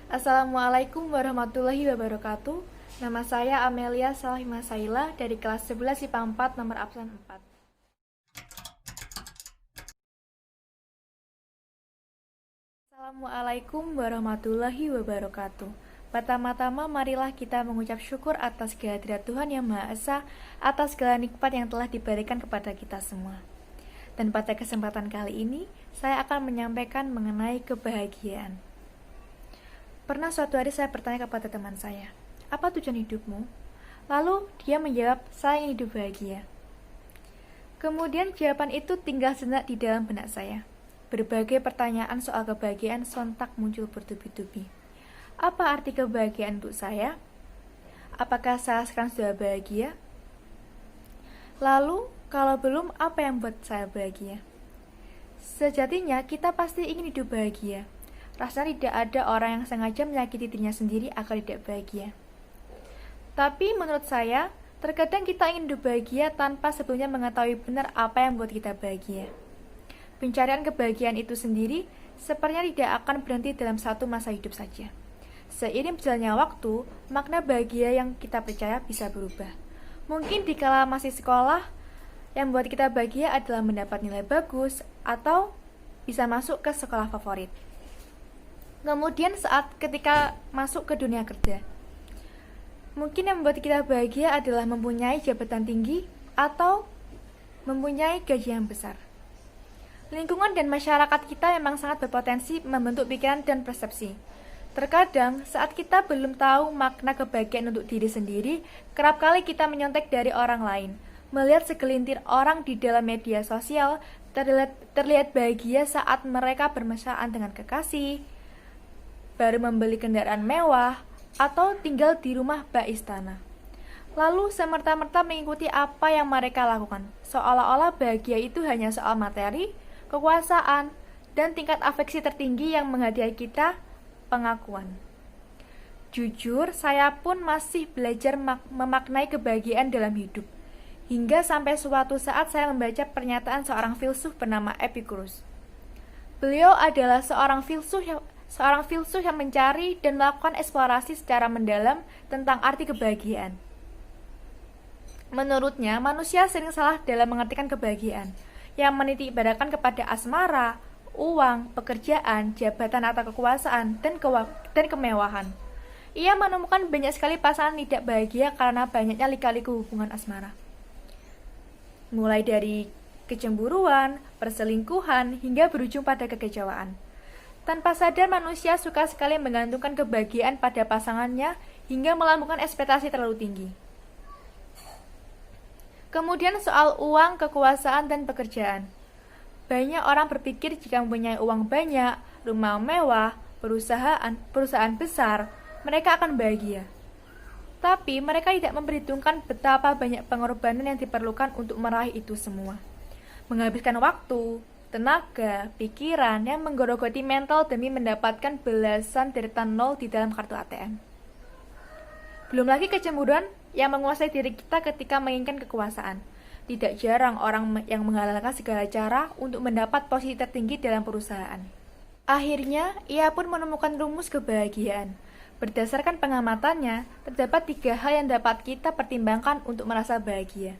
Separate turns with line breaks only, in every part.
Assalamualaikum warahmatullahi wabarakatuh. Nama saya Amelia Salihma Saila dari kelas 11 IPA 4 nomor absen 4. Assalamualaikum warahmatullahi wabarakatuh. Pertama-tama marilah kita mengucap syukur atas kehadirat Tuhan Yang Maha Esa, atas segala nikmat yang telah diberikan kepada kita semua. Dan pada kesempatan kali ini, saya akan menyampaikan mengenai kebahagiaan. Pernah suatu hari saya bertanya kepada teman saya, "Apa tujuan hidupmu?" Lalu dia menjawab, "Saya ingin hidup bahagia." Kemudian jawaban itu tinggal sejenak di dalam benak saya. Berbagai pertanyaan soal kebahagiaan sontak muncul bertubi-tubi. Apa arti kebahagiaan untuk saya? Apakah saya sekarang sudah bahagia? Lalu, kalau belum, apa yang membuat saya bahagia? Sejatinya, kita pasti ingin hidup bahagia. Rasanya tidak ada orang yang sengaja menyakiti dirinya sendiri agar tidak bahagia. Tapi menurut saya, terkadang kita ingin hidup bahagia tanpa sebelumnya mengetahui benar apa yang membuat kita bahagia. Pencarian kebahagiaan itu sendiri sepertinya tidak akan berhenti dalam satu masa hidup saja. Seiring berjalannya waktu, makna bahagia yang kita percaya bisa berubah. Mungkin dikala masih sekolah, yang membuat kita bahagia adalah mendapat nilai bagus atau bisa masuk ke sekolah favorit. Kemudian ketika masuk ke dunia kerja, mungkin yang membuat kita bahagia adalah mempunyai jabatan tinggi atau mempunyai gaji yang besar. Lingkungan dan masyarakat kita memang sangat berpotensi membentuk pikiran dan persepsi. Terkadang, saat kita belum tahu makna kebahagiaan untuk diri sendiri, kerap kali kita menyontek dari orang lain. Melihat segelintir orang di dalam media sosial terlihat bahagia saat mereka bermesraan dengan kekasih, baru membeli kendaraan mewah, atau tinggal di rumah bak istana. Lalu semerta-merta mengikuti apa yang mereka lakukan, seolah-olah bahagia itu hanya soal materi, kekuasaan, dan tingkat afeksi tertinggi yang menghadiahi kita pengakuan. Jujur, saya pun masih belajar memaknai kebahagiaan dalam hidup, hingga sampai suatu saat saya membaca pernyataan seorang filsuf bernama Epicurus. Beliau adalah seorang filsuf yang mencari dan melakukan eksplorasi secara mendalam tentang arti kebahagiaan. Menurutnya, manusia sering salah dalam mengartikan kebahagiaan, yang menitik beratkan kepada asmara, uang, pekerjaan, jabatan atau kekuasaan, dan kemewahan. Ia menemukan banyak sekali pasangan tidak bahagia karena banyaknya lika-liku hubungan asmara. Mulai dari kecemburuan, perselingkuhan, hingga berujung pada kekecewaan. Tanpa sadar manusia suka sekali menggantungkan kebahagiaan pada pasangannya hingga melambungkan ekspektasi terlalu tinggi. Kemudian soal uang, kekuasaan, dan pekerjaan. Banyak orang berpikir jika mempunyai uang banyak, rumah mewah, perusahaan besar, mereka akan bahagia. Tapi mereka tidak memperhitungkan betapa banyak pengorbanan yang diperlukan untuk meraih itu semua. Menghabiskan waktu, tenaga, pikiran yang menggerogoti mental demi mendapatkan belasan deretan nol di dalam kartu ATM. Belum lagi kecemburuan yang menguasai diri kita ketika menginginkan kekuasaan. Tidak jarang orang yang menghalalkan segala cara untuk mendapat posisi tertinggi dalam perusahaan. Akhirnya, ia pun menemukan rumus kebahagiaan. Berdasarkan pengamatannya, terdapat 3 hal yang dapat kita pertimbangkan untuk merasa bahagia.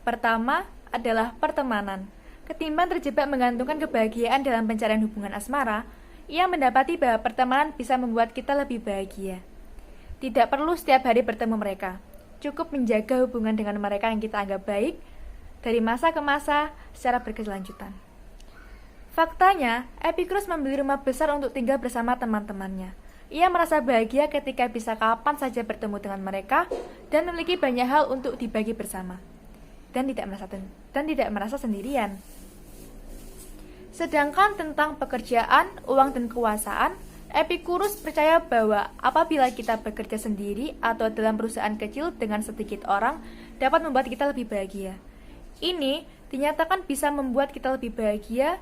Pertama adalah pertemanan. Ketimbang terjebak menggantungkan kebahagiaan dalam pencarian hubungan asmara, ia mendapati bahwa pertemanan bisa membuat kita lebih bahagia. Tidak perlu setiap hari bertemu mereka. Cukup menjaga hubungan dengan mereka yang kita anggap baik dari masa ke masa secara berkelanjutan. Faktanya, Epicurus membeli rumah besar untuk tinggal bersama teman-temannya. Ia merasa bahagia ketika bisa kapan saja bertemu dengan mereka dan memiliki banyak hal untuk dibagi bersama. Dan tidak merasa sendirian. Sedangkan tentang pekerjaan, uang, dan kekuasaan, Epicurus percaya bahwa apabila kita bekerja sendiri atau dalam perusahaan kecil dengan sedikit orang, dapat membuat kita lebih bahagia. Ini dinyatakan bisa membuat kita lebih bahagia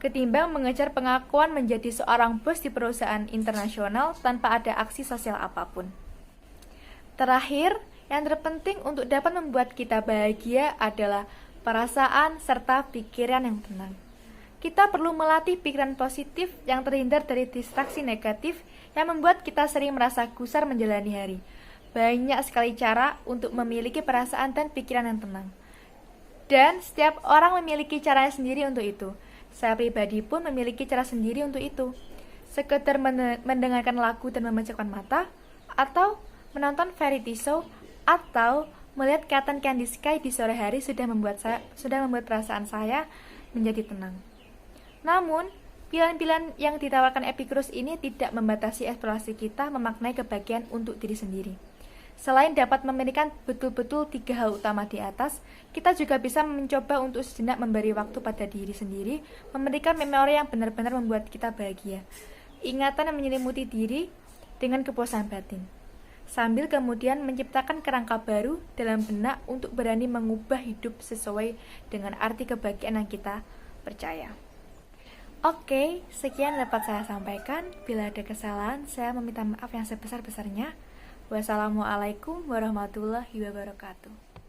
ketimbang mengejar pengakuan menjadi seorang bos di perusahaan internasional tanpa ada aksi sosial apapun. Terakhir, yang terpenting untuk dapat membuat kita bahagia adalah perasaan serta pikiran yang tenang. Kita perlu melatih pikiran positif yang terhindar dari distraksi negatif yang membuat kita sering merasa gusar menjalani hari. Banyak sekali cara untuk memiliki perasaan dan pikiran yang tenang. Dan setiap orang memiliki caranya sendiri untuk itu. Saya pribadi pun memiliki cara sendiri untuk itu. Sekedar mendengarkan lagu dan memejamkan mata, atau menonton variety show, atau melihat Cotton Candy Sky di sore hari sudah membuat perasaan saya menjadi tenang. Namun, pilihan-pilihan yang ditawarkan Epicurus ini tidak membatasi eksplorasi kita memaknai kebahagiaan untuk diri sendiri. Selain dapat memberikan betul-betul 3 hal utama di atas, kita juga bisa mencoba untuk sejenak memberi waktu pada diri sendiri, memberikan memori yang benar-benar membuat kita bahagia. Ingatan yang menyelimuti diri dengan kepuasan batin. Sambil kemudian menciptakan kerangka baru dalam benak untuk berani mengubah hidup sesuai dengan arti kebahagiaan yang kita percaya. Oke, sekian dapat saya sampaikan. Bila ada kesalahan, saya meminta maaf yang sebesar-besarnya. Wassalamualaikum warahmatullahi wabarakatuh.